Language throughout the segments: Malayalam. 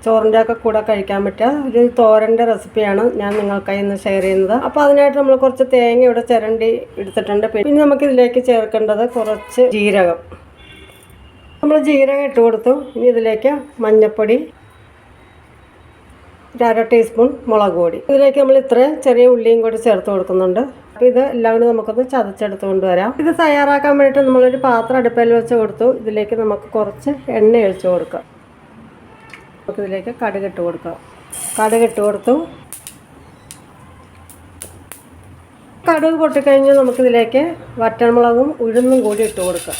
ചോറിൻ്റെ ഒക്കെ കൂടെ കഴിക്കാൻ പറ്റുക ഒരു തോരൻ്റെ റെസിപ്പിയാണ് ഞാൻ നിങ്ങൾക്കായി ഇന്ന് ഷെയർ ചെയ്യുന്നത്. അപ്പോൾ അതിനായിട്ട് നമ്മൾ കുറച്ച് തേങ്ങ ഇവിടെ ചിരണ്ടി എടുത്തിട്ടുണ്ട്. പിന്നെ നമുക്കിതിലേക്ക് ചേർക്കേണ്ടത് കുറച്ച് ജീരകം. നമ്മൾ ജീരകം ഇട്ട് കൊടുത്തു. ഇനി ഇതിലേക്ക് മഞ്ഞൾപ്പൊടി, 1/2 ടീസ്പൂൺ മുളക് പൊടി. ഇതിലേക്ക് നമ്മൾ ഇത്രയും ചെറിയ ഉള്ളിയും കൂടി ചേർത്ത് കൊടുക്കുന്നുണ്ട്. അപ്പോൾ ഇത് എല്ലാം കൂടി നമുക്കൊന്ന് ചതച്ചെടുത്ത് കൊണ്ടുവരാം. ഇത് തയ്യാറാക്കാൻ വേണ്ടിയിട്ട് നമ്മളൊരു പാത്രം അടുപ്പിൽ വെച്ച് കൊടുത്തു. ഇതിലേക്ക് നമുക്ക് കുറച്ച് എണ്ണ ഒഴിച്ച് കൊടുക്കാം. നമുക്കിതിലേക്ക് കടുകിട്ട് കൊടുക്കാം. കടുകിട്ട് കൊടുത്തു. കടുക് പൊട്ടിക്കഴിഞ്ഞ് നമുക്കിതിലേക്ക് വറ്റൽമുളകും ഉഴുന്നും കൂടി ഇട്ട് കൊടുക്കാം.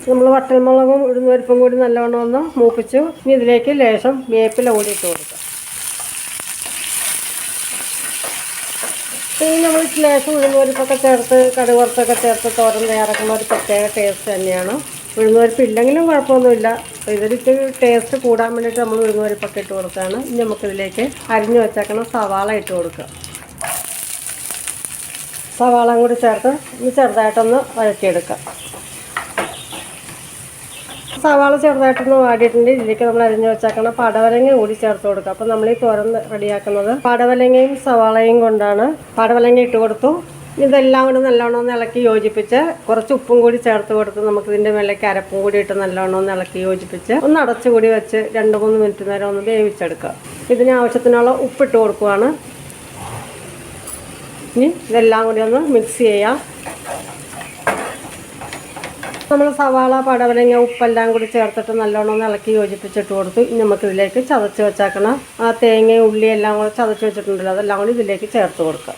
നമ്മൾ വറ്റൽമുളകും ഉഴുന്നുപരിപ്പും കൂടി നല്ലവണ്ണം ഒന്ന് മൂപ്പിച്ചു. ഇനി ഇതിലേക്ക് ലേശം വേപ്പില കൂടി ഇട്ട് കൊടുക്കാം. ഇനി നമ്മൾ ലേശം ഉഴുന്നുപരിപ്പൊക്കെ ചേർത്ത് കടുക് വറുത്തൊക്കെ ചേർത്ത് തോരൻ തയ്യാറാക്കുന്ന ഒരു പ്രത്യേക ടേസ്റ്റ് തന്നെയാണ്. ഉഴുന്നുപരിപ്പ് ഇല്ലെങ്കിലും കുഴപ്പമൊന്നുമില്ല. അപ്പോൾ ഇതിലേക്ക് ടേസ്റ്റ് കൂടാൻ വേണ്ടിയിട്ട് നമ്മൾ ഉഴുന്നുപരിപ്പൊക്കെ ഇട്ട് കൊടുക്കുകയാണ്. ഇനി നമുക്കിതിലേക്ക് അരിഞ്ഞു വെച്ചേക്കണം സവാള ഇട്ട് കൊടുക്കുക. സവാള കൂടി ചേർത്ത് ഇനി ചെറുതായിട്ടൊന്ന് വഴറ്റിയെടുക്കാം. സവാള ചെറുതായിട്ടൊന്ന് വാടിയിട്ടുണ്ട്. ഇതിലേക്ക് നമ്മൾ അരിഞ്ഞു വെച്ചേക്കണം പടവലങ്ങ കൂടി ചേർത്ത് കൊടുക്കുക. അപ്പോൾ നമ്മൾ ഈ തോരൻ റെഡിയാക്കുന്നത് പടവലങ്ങയും സവാളയും കൊണ്ടാണ്. പടവലങ്ങ ഇട്ട് കൊടുത്തു. ഇതെല്ലാം കൂടി നല്ലോണം ഒന്ന് ഇളക്കി യോജിപ്പിച്ച് കുറച്ച് ഉപ്പും കൂടി ചേർത്ത് കൊടുത്ത് നമുക്കിതിൻ്റെ മേലേക്ക് അരപ്പും കൂടി ഇട്ട് നല്ലോണം ഒന്ന് ഇളക്കി യോജിപ്പിച്ച് ഒന്ന് അടച്ചുകൂടി വെച്ച് 2-3 മിനിറ്റ് നേരം ഒന്ന് വേവിച്ചെടുക്കുക. ഇതിന് ആവശ്യത്തിനുള്ള ഉപ്പിട്ട് കൊടുക്കുകയാണ്. ഇനി ഇതെല്ലാം കൂടി ഒന്ന് മിക്സ് ചെയ്യാം. നമ്മൾ സവാള പടവലങ്ങ ഉപ്പെല്ലാം കൂടി ചേർത്തിട്ട് നല്ലോണം ഒന്ന് ഇളക്കി യോജിപ്പിച്ചിട്ട് കൊടുത്തു. ഇനി നമുക്കിതിലേക്ക് ചതച്ച് വെച്ചേക്കണം ആ തേങ്ങയും ഉള്ളി എല്ലാം കൂടി ചതച്ച് വെച്ചിട്ടുണ്ടല്ലോ അതെല്ലാം കൂടി ഇതിലേക്ക് ചേർത്ത് കൊടുക്കുക.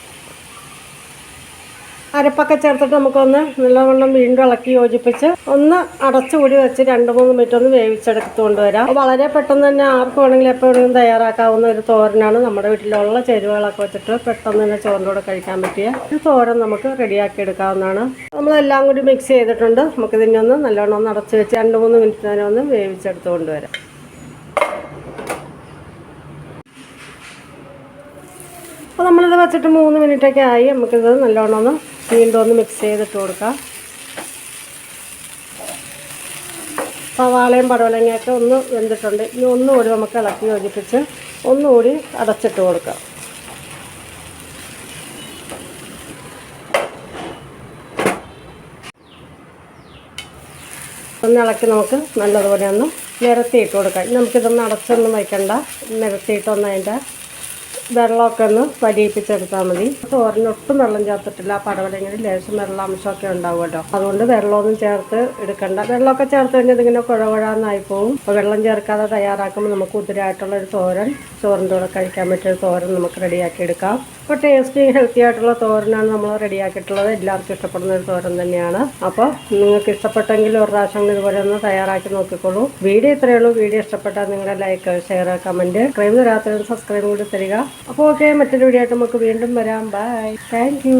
അരപ്പൊക്കെ ചേർത്തിട്ട് നമുക്കൊന്ന് നല്ലവണ്ണം വീണ്ടും ഇളക്കി യോജിപ്പിച്ച് ഒന്ന് അടച്ചുകൂടി വെച്ച് 2-3 മിനിറ്റ് ഒന്ന് വേവിച്ചെടുത്ത് കൊണ്ടുവരാം. വളരെ പെട്ടെന്ന് തന്നെ ആർക്ക് വേണമെങ്കിലും എപ്പോഴും തയ്യാറാക്കാവുന്ന ഒരു തോരനാണ്. നമ്മുടെ വീട്ടിലുള്ള ചേരുവകളൊക്കെ വെച്ചിട്ട് പെട്ടെന്ന് തന്നെ ചോറിൻ്റെ കൂടെ കഴിക്കാൻ പറ്റിയ ഒരു തോരൻ നമുക്ക് റെഡിയാക്കി എടുക്കാവുന്നതാണ്. നമ്മളെല്ലാം കൂടി മിക്സ് ചെയ്തിട്ടുണ്ട്. നമുക്കിതിനെ ഒന്ന് നല്ലോണം ഒന്ന് അടച്ച് വെച്ച് 2-3 മിനിറ്റ് നേരം ഒന്ന് വേവിച്ചെടുത്ത് കൊണ്ടുവരാം. അപ്പോൾ നമ്മളിത് വെച്ചിട്ട് 3 മിനിറ്റൊക്കെ ആയി. നമുക്കിത് നല്ലോണം ഒന്ന് വീണ്ടും ഒന്ന് മിക്സ് ചെയ്തിട്ട് കൊടുക്കാം. സവാളയും പടവലങ്ങയൊക്കെ ഒന്ന് വെന്തിട്ടുണ്ട്. ഇനി ഒന്നുകൂടി നമുക്ക് ഇളക്കി യോജിപ്പിച്ച് ഒന്നുകൂടി അടച്ചിട്ട് കൊടുക്കാം. ഒന്ന് ഇളക്കി നമുക്ക് നല്ലതുപോലെ ഒന്ന് നിരത്തിയിട്ട് കൊടുക്കാം. നമുക്കിതൊന്ന് അടച്ചൊന്നും വയ്ക്കണ്ട. നിരത്തിയിട്ടൊന്ന് അതിൻ്റെ വെള്ളമൊക്കെ ഒന്ന് വരിയിപ്പിച്ചെടുത്താൽ മതി. തോരനൊട്ടും വെള്ളം ചേർത്തിട്ടില്ല. പടവലങ്ങളിൽ ലേശം വെള്ളാംശമൊക്കെ ഉണ്ടാവുമല്ലോ, അതുകൊണ്ട് വെള്ളമൊന്നും ചേർത്ത് എടുക്കണ്ട. വെള്ളമൊക്കെ ചേർത്ത് കഴിഞ്ഞാൽ ഇതിങ്ങനെ കുഴകുഴാന്നായി പോകും. അപ്പോൾ വെള്ളം ചേർക്കാതെ തയ്യാറാക്കുമ്പോൾ നമുക്ക് ഉതിരായിട്ടുള്ളൊരു തോരൻ ചോറിൻ്റെ കൂടെ കഴിക്കാൻ പറ്റിയൊരു തോരൻ നമുക്ക് റെഡിയാക്കി എടുക്കാം. അപ്പോൾ ടേസ്റ്റി ഹെൽത്തി ആയിട്ടുള്ള തോരനാണ് നമ്മൾ റെഡിയാക്കിയിട്ടുള്ളത്. എല്ലാവർക്കും ഇഷ്ടപ്പെടുന്ന ഒരു തോരൻ തന്നെയാണ്. അപ്പോൾ നിങ്ങൾക്ക് ഇഷ്ടപ്പെട്ടെങ്കിൽ ഒരു പ്രാവശ്യം ഇതുപോലെ ഒന്ന് തയ്യാറാക്കി നോക്കിക്കോളൂ. വീഡിയോ ഇത്രയേ ഉള്ളൂ. വീഡിയോ ഇഷ്ടപ്പെട്ടാൽ നിങ്ങളുടെ ലൈക്ക്, ഷെയർ, കമൻറ്റ്, സബ്സ്ക്രൈബ് തരാത്തവരും സബ്സ്ക്രൈബ് കൂടി തരിക. അപ്പോൾ ഓക്കെ, മറ്റൊരു വീഡിയോ ആയിട്ട് നമുക്ക് വീണ്ടും വരാം. ബൈ. Thank you.